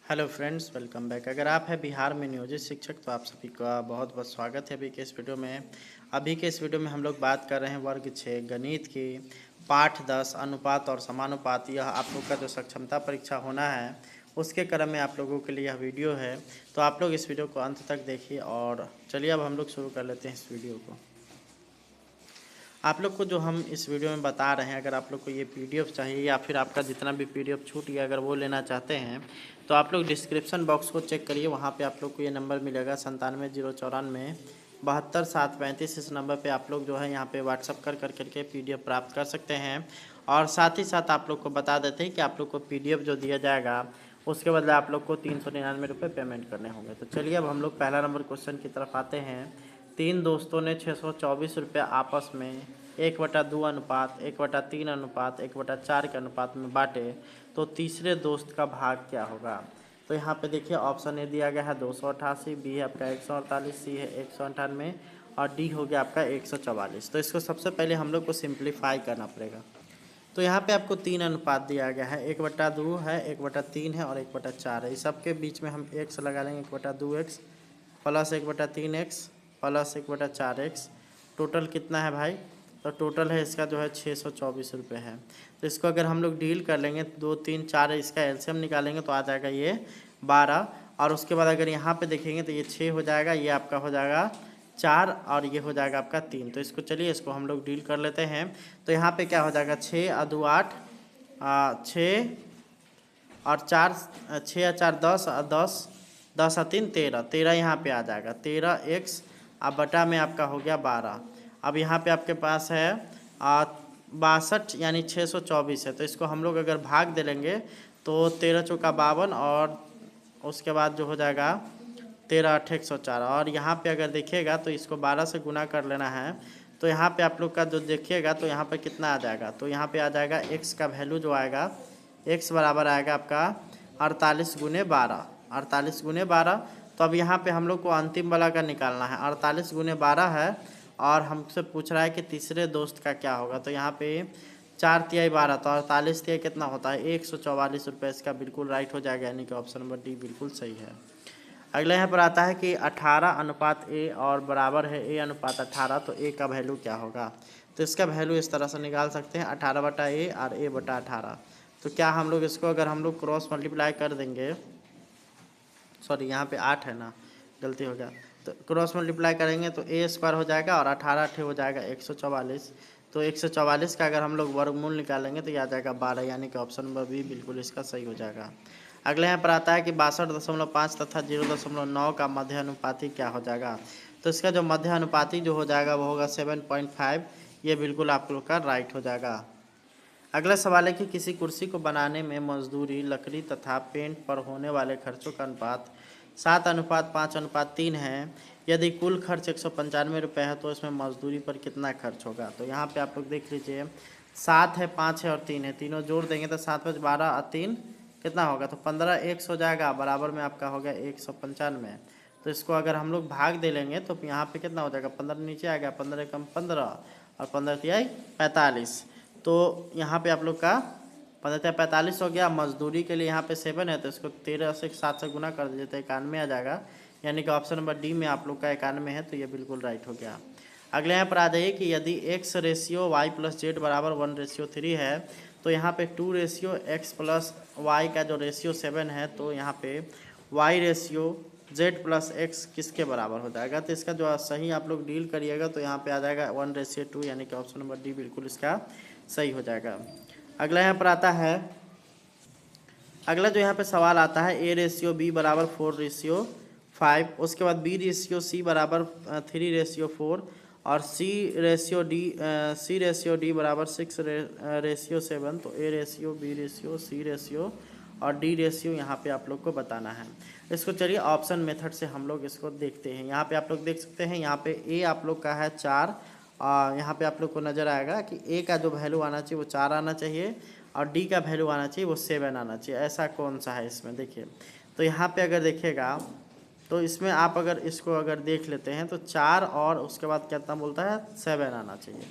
Hello friends, welcome back. अगर आप हैं बिहार में नियोजित शिक्षक तो आप सभी का बहुत बहुत स्वागत है अभी के इस वीडियो में हम लोग बात कर रहे हैं वर्ग 6 गणित की पाठ 10 अनुपात और समानुपात। यह आप लोग का जो सक्षमता परीक्षा होना है उसके क्रम में आप लोगों के लिए यह वीडियो है, तो आप लोग इस वीडियो को अंत तक देखिए। और चलिए अब हम लोग शुरू कर लेते हैं इस वीडियो को। आप लोग को जो हम इस वीडियो में बता रहे हैं, अगर आप लोग को ये पीडीएफ चाहिए या फिर आपका जितना भी पीडीएफ छूट गया अगर वो लेना चाहते हैं तो आप लोग डिस्क्रिप्शन बॉक्स को चेक करिए। वहाँ पे आप लोग को ये नंबर मिलेगा 97 094 72 735। इस नंबर पे आप लोग जो है यहाँ पे व्हाट्सअप कर करके पीडीएफ प्राप्त कर सकते हैं। और साथ ही साथ आप लोग को बता देते हैं कि आप लोग को पीडीएफ जो दिया जाएगा उसके बदले आप लोग को 399 रुपये पेमेंट करने होंगे। तो चलिए अब हम लोग पहला नंबर क्वेश्चन की तरफ आते हैं। तीन दोस्तों ने 624 रुपये आपस में 1/2 अनुपात 1/3 अनुपात 1/4 के अनुपात में बांटे, तो तीसरे दोस्त का भाग क्या होगा। तो यहाँ पे देखिए ऑप्शन ए दिया गया है 288, बी है आपका 148, सी है 198 और डी हो गया आपका 144। तो इसको सबसे पहले हम लोग को सिंप्लीफाई करना पड़ेगा। तो यहाँ पे आपको 3 अनुपात दिया गया है, 1/2 है, 1/3 है और 1/4 है। इस सब के बीच में हम x लगा लेंगे, 1/2x plus 1/3x plus 1/4x। Total कितना है भाई? तो टोटल है इसका जो है 624 रुपये है। तो इसको अगर हम लोग डील कर लेंगे 2 3 4 इसका एलसीएम निकालेंगे तो आ जाएगा ये 12। और उसके बाद अगर यहाँ पे देखेंगे तो ये 6 हो जाएगा, ये आपका हो जाएगा 4 और ये हो जाएगा आपका 3। तो इसको चलिए इसको हम लोग डील कर लेते हैं। तो यहाँ पे क्या हो जाएगा 6 और 2 8, 6 और 4 6 और 4 10 और 10 10 और 3 13 13 यहाँ पे आ जाएगा 13x अब बटा में आपका हो गया 12। अब यहाँ पे आपके पास है 62 यानी 624 है। तो इसको हम लोग अगर भाग दे लेंगे तो 13 चौका 52 और उसके बाद जो हो जाएगा 13 8 104। और यहाँ पे अगर देखिएगा तो इसको 12 से गुना कर लेना है। तो यहाँ पे आप लोग का जो देखिएगा तो यहाँ पे कितना आ जाएगा, तो यहाँ पे आ जाएगा x का वैल्यू जो आएगा x बराबर आएगा आपका 48 गुने 12, 48 गुने 12। तो अब यहाँ पे हम लोग को अंतिम वाला का निकालना है, 48 गुने 12 है और हमसे पूछ रहा है कि तीसरे दोस्त का क्या होगा। तो यहाँ पे 4 तिहाई 12 तो 48 तिहाई कितना होता है 144 रुपये। इसका बिल्कुल राइट हो जाएगा, यानी कि ऑप्शन नंबर डी बिल्कुल सही है। अगले यहाँ पर आता है कि 18 अनुपात ए और बराबर है ए अनुपात 18, तो ए का वैल्यू क्या होगा। तो इसका वैल्यू इस तरह से निकाल सकते हैं 18/a और a/18। तो क्या हम लोग इसको अगर हम लोग क्रॉस मल्टीप्लाई कर देंगे, सॉरी यहाँ पे 8 है ना, गलती हो गया। तो क्रॉस मल्टीप्लाई करेंगे तो ए स्क्वायर हो जाएगा और 18 हो जाएगा 144। तो 144 का अगर हम लोग वर्गमूल निकालेंगे तो ये आ जाएगा 12, यानी कि ऑप्शन नंबर बी बिल्कुल इसका सही हो जाएगा। अगले यहाँ पर आता है कि 62.5 तथा 0.9 का मध्य अनुपाती क्या हो जाएगा। तो इसका जो मध्य अनुपाती जो हो जाएगा वो होगा 7.5। ये बिल्कुल आप लोग का राइट हो जाएगा। अगला सवाल है कि किसी कुर्सी को बनाने में मजदूरी, लकड़ी तथा पेंट पर होने वाले खर्चों का अनुपात 7:5:3 है। यदि कुल खर्च 195 रुपये है तो इसमें मजदूरी पर कितना खर्च होगा। तो यहाँ पे आप लोग देख लीजिए 7 है, 5 है और 3 है, तीनों जोड़ देंगे तो 7 5 12 और 3 कितना होगा, तो 15x हो जाएगा, बराबर में आपका हो गया 195। तो इसको अगर हम लोग भाग दे लेंगे तो यहाँ पे कितना हो जाएगा, 15 नीचे आ गया, 15 कम 15 और 15 तिहाई 45। तो यहाँ पे आप लोग का 15 तिहाई 45 हो गया। मजदूरी के लिए यहाँ पे 7 है तो इसको 13 से 7 से गुना कर दीजिए तो 91 आ जाएगा, यानी कि ऑप्शन नंबर डी में आप लोग का 91 है। तो ये बिल्कुल राइट हो गया। अगले यहाँ पर आ जाइए कि यदि x ratio y plus Z बराबर 1:3 है तो यहाँ पे 2:x प्लस y का जो रेशियो 7 है तो यहाँ पे y ratio z plus x किसके बराबर हो जाएगा। तो इसका जो सही आप लोग डील करिएगा तो यहाँ पे आ जाएगा 1:2, यानी कि ऑप्शन नंबर डी बिल्कुल इसका सही हो जाएगा। अगला यहाँ पर आता है, अगला जो यहाँ पे सवाल आता है a रेशियो b बराबर 4:5, उसके बाद b रेशियो c बराबर 3:4 और c रेशियो d बराबर 6:7। तो a ratio b ratio c ratio और d रेशियो यहाँ पे आप लोग को बताना है। इसको चलिए ऑप्शन मेथड से हम लोग इसको देखते हैं। यहाँ पे आप लोग देख सकते हैं, यहाँ पे a आप लोग का है 4, यहाँ पे आप लोग को नज़र आएगा कि a का जो वैल्यू आना चाहिए वो 4 आना चाहिए और d का वैल्यू आना चाहिए वो 7 आना चाहिए। ऐसा कौन सा है इसमें, देखिए। तो यहाँ पे अगर देखिएगा तो इसमें आप अगर इसको अगर देख लेते हैं तो 4 और उसके बाद कितना बोलता है 7 आना चाहिए।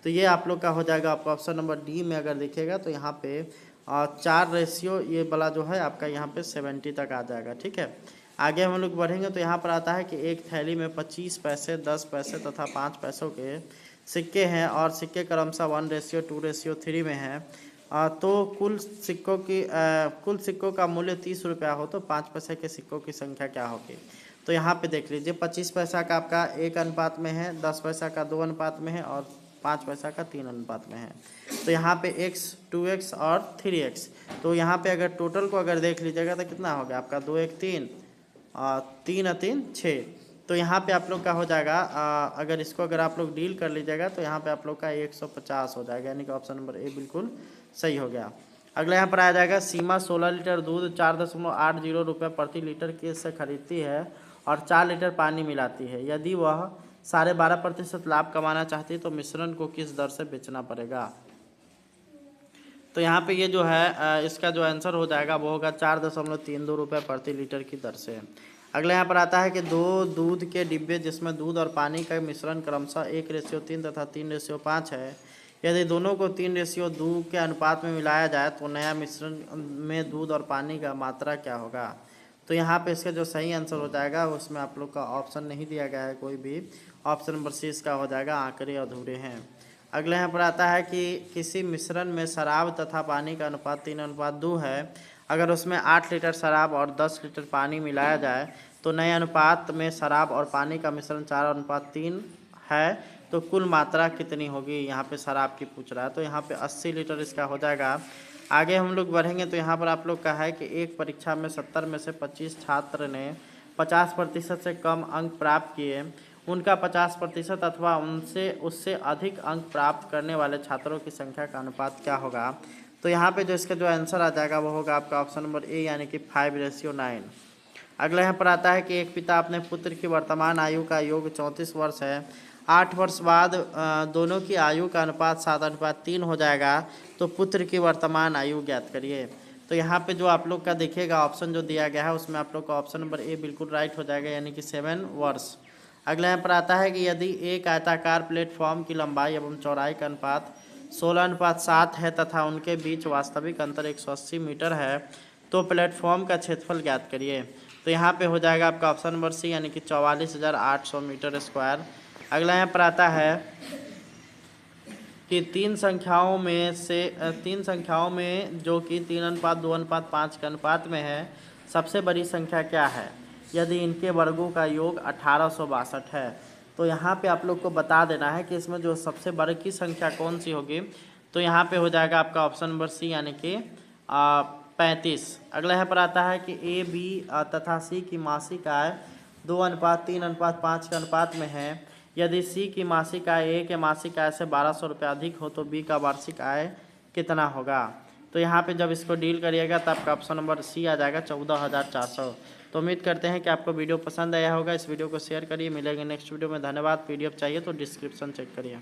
तो ये आप लोग का हो जाएगा। आपका ऑप्शन नंबर डी में अगर देखिएगा तो यहाँ पे और 4 रेशियो ये वाला जो है आपका यहाँ पे 70 तक आ जाएगा। ठीक है, आगे हम लोग बढ़ेंगे तो यहाँ पर आता है कि एक थैली में 25 पैसे, 10 पैसे तथा 5 पैसों के सिक्के हैं और सिक्के क्रमशः 1:2:3 में है। तो कुल सिक्कों का मूल्य 30 रुपया हो तो 5 पैसे के सिक्कों की संख्या क्या होगी। तो यहाँ पे देख लीजिए 25 पैसा का आपका 1 अनुपात में है, 10 पैसा का 2 अनुपात में है और 5 पैसा का 3 अनुपात में है। तो यहाँ पे x, 2x और 3x। तो यहाँ पे अगर टोटल को अगर देख लीजिएगा तो कितना हो गया आपका 2 1 3 और 3 3 6। तो यहाँ पे आप लोग का हो जाएगा अगर इसको अगर आप लोग डील कर लीजिएगा तो यहाँ पे आप लोग का 150 हो जाएगा, यानी कि ऑप्शन नंबर ए बिल्कुल सही हो गया। अगला यहाँ पर आ जाएगा सीमा 16 लीटर दूध 4.80 रुपये प्रति लीटर के से खरीदती है और 4 लीटर पानी मिलाती है। यदि वह 12.5% लाभ कमाना चाहती है तो मिश्रण को किस दर से बेचना पड़ेगा। तो यहाँ पे ये जो है इसका जो आंसर हो जाएगा वो होगा 4.32 रुपये प्रति लीटर की दर से। अगला यहाँ पर आता है कि 2 दूध के डिब्बे जिसमें दूध और पानी का मिश्रण क्रमशः 1:3 तथा 3:5 है। यदि दोनों को 3:2 के अनुपात में मिलाया जाए तो नया मिश्रण में दूध और पानी का मात्रा क्या होगा। तो यहाँ पे इसका जो सही आंसर हो जाएगा उसमें आप लोग का ऑप्शन नहीं दिया गया है कोई भी, ऑप्शन नंबर सी इसका हो जाएगा आंकड़े अधूरे हैं। अगले यहाँ पर आता है कि किसी मिश्रण में शराब तथा पानी का अनुपात 3:2 है। अगर उसमें 8 लीटर शराब और 10 लीटर पानी मिलाया जाए तो नए अनुपात में शराब और पानी का मिश्रण 4:3 है तो कुल मात्रा कितनी होगी। यहाँ पे शराब की पूछ रहा है तो यहाँ पे 80 लीटर इसका हो जाएगा। आगे हम लोग बढ़ेंगे तो यहाँ पर आप लोग का है कि एक परीक्षा में 70 में से 25 छात्र ने 50% से कम अंक प्राप्त किए, उनका 50% अथवा उससे अधिक अंक प्राप्त करने वाले छात्रों की संख्या का अनुपात क्या होगा। तो यहाँ पे जो इसका जो आंसर आ जाएगा वो होगा आपका ऑप्शन नंबर ए, यानी कि 5:9। अगला यहाँ पर आता है कि एक पिता अपने पुत्र की वर्तमान आयु का योग 34 वर्ष है। 8 वर्ष बाद दोनों की आयु का अनुपात 7:3 हो जाएगा तो पुत्र की वर्तमान आयु ज्ञात करिए। तो यहाँ पे जो आप लोग का देखिएगा ऑप्शन जो दिया गया है उसमें आप लोग का ऑप्शन नंबर ए बिल्कुल राइट हो जाएगा, यानी कि 7 वर्ष। अगला यहाँ पर आता है कि यदि एक आयताकार प्लेटफॉर्म की लंबाई एवं चौड़ाई का अनुपात 16:7 है तथा उनके बीच वास्तविक अंतर 180 मीटर है तो प्लेटफॉर्म का क्षेत्रफल ज्ञात करिए। तो यहाँ पे हो जाएगा आपका ऑप्शन नंबर सी, यानी कि 44,800 मीटर स्क्वायर। अगला यहाँ पर आता है कि तीन संख्याओं में जो कि 3:2:5 के अनुपात में है सबसे बड़ी संख्या क्या है यदि इनके वर्गों का योग 1862 है। तो यहाँ पे आप लोग को बता देना है कि इसमें जो सबसे बड़ी की संख्या कौन सी होगी। तो यहाँ पे हो जाएगा आपका ऑप्शन नंबर सी, यानी कि 35। अगला यहाँ पर आता है कि ए, बी तथा सी की मासिक आय 2:3:5 के अनुपात में है। यदि सी की मासिक आय ए के मासिक आय से 1200 रुपये अधिक हो तो बी का वार्षिक आय कितना होगा। तो यहाँ पे जब इसको डील करिएगा तो आपका ऑप्शन नंबर सी आ जाएगा 14,400। तो उम्मीद करते हैं कि आपको वीडियो पसंद आया होगा। इस वीडियो को शेयर करिए। मिलेंगे नेक्स्ट वीडियो में। धन्यवाद। PDF चाहिए तो डिस्क्रिप्शन चेक करिए।